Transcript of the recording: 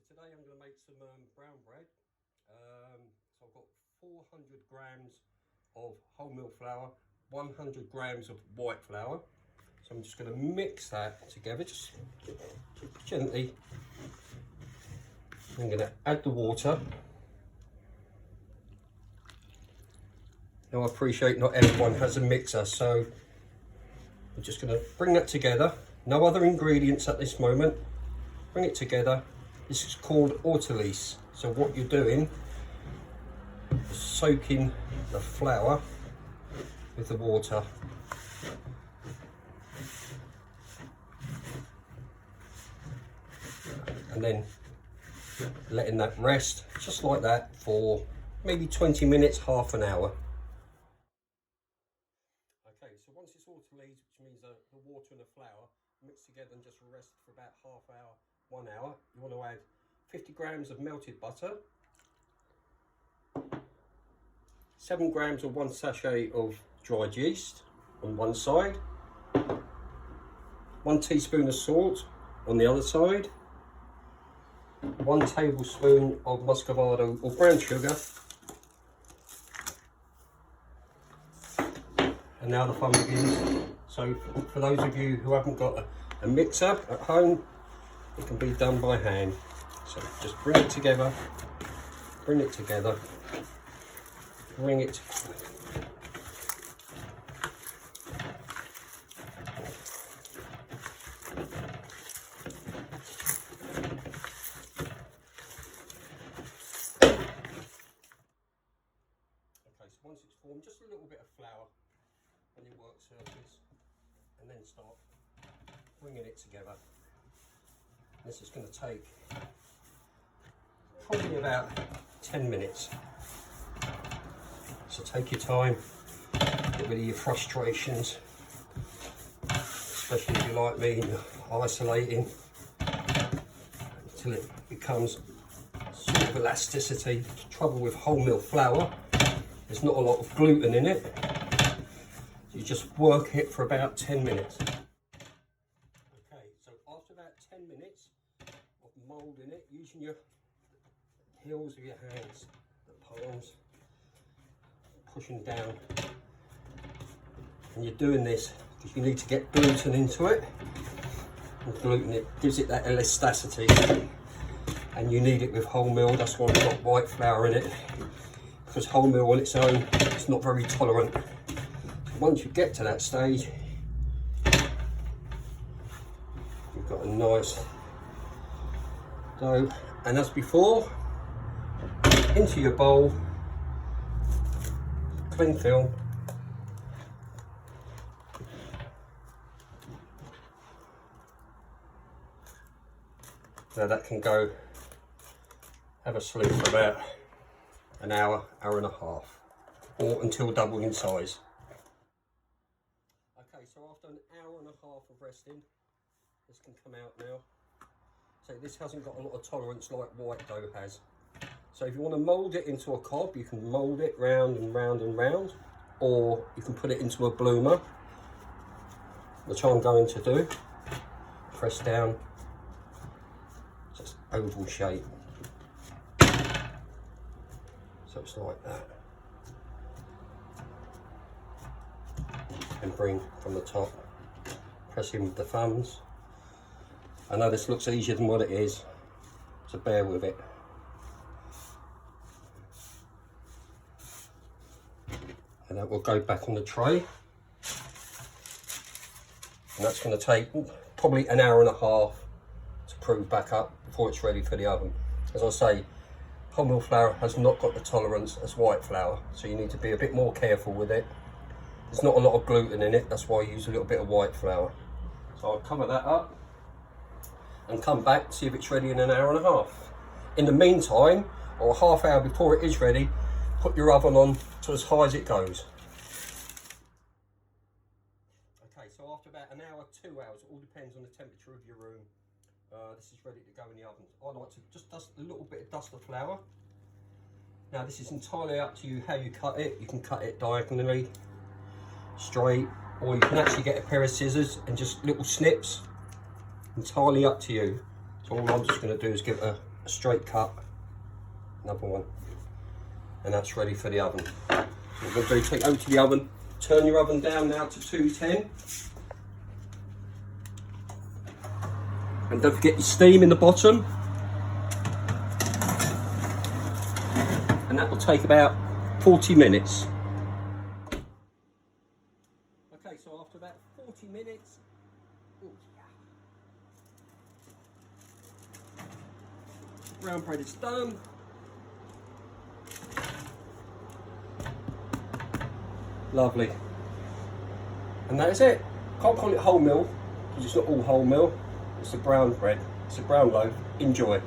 today I'm going to make some brown bread. So I've got 400 grams of wholemeal flour, 100 grams of white flour. So I'm just going to mix that together, just gently. I'm going to add the water. Now I appreciate not everyone has a mixer, so I'm just going to bring that together. No other ingredients at this moment. Bring it together. This is called ortolise. So what you're doing is soaking the flour with the water. And then letting that rest just like that for maybe 20 minutes, half an hour. Okay, so once it's ortolise, which means the water and the flour mixed together and just rest for about half hour, 1 hour, you want to add 50 grams of melted butter, 7 grams or 1 sachet of dried yeast on one side, 1 teaspoon of salt on the other side, 1 tablespoon of muscovado or brown sugar, and now the fun begins. So for those of you who haven't got a mixer at home, it can be done by hand. So just bring it together, bring it together, bring it together. Okay, so once it's formed, just a little bit of flour on your work surface, and then start bringing it together. This is going to take probably about 10 minutes. So take your time, get rid of your frustrations, especially if you're like me and you're isolating, until it becomes sort of elasticity. The trouble with wholemeal flour, there's not a lot of gluten in it. You just work it for about 10 minutes. Okay, so after about 10 minutes of moulding it, using your heels of your hands, the palms, pushing down, and you're doing this because you need to get gluten into it. And gluten, it gives it that elasticity, and you need it with wholemeal. That's why we've got white flour in it, because wholemeal on its own is not very tolerant. Once you get to that stage, you've got a nice dough, and as before, into your bowl, cling film, now that can go have a sleep for about an hour, hour and a half, or until double in size. Okay, so after an hour and a half of resting, this can come out now. So this hasn't got a lot of tolerance like white dough has. So if you want to mould it into a cob, you can mould it round and round and round, or you can put it into a bloomer, which I'm going to do. Press down, just oval shape. So it's like that. And bring from the top, press in with the thumbs. I know this looks easier than what it is, so bear with it. And that will go back on the tray. And that's going to take probably an hour and a half to prove back up before it's ready for the oven. As I say, wholemeal flour has not got the tolerance as white flour, so you need to be a bit more careful with it. There's not a lot of gluten in it, that's why I use a little bit of white flour. So I'll cover that up and come back, see if it's ready in an hour and a half. In the meantime, or a half hour before it is ready, put your oven on to as high as it goes. Okay, so after about an hour, 2 hours, it all depends on the temperature of your room. This is ready to go in the oven. I like to just dust a little bit of dust of flour. Now this is entirely up to you how you cut it. You can cut it diagonally, straight, or you can actually get a pair of scissors and just little snips. Entirely up to you. So all I'm just going to do is give it a a straight cut, another one, and that's ready for the oven. What we're going to do, take it over to the oven, turn your oven down now to 210, and don't forget your steam in the bottom, and that will take about 40 minutes. Okay, so after about 40 minutes, brown bread is done. Lovely. And that is it. Can't call it wholemeal because it's not all wholemeal. It's a brown bread. It's a brown loaf. Enjoy.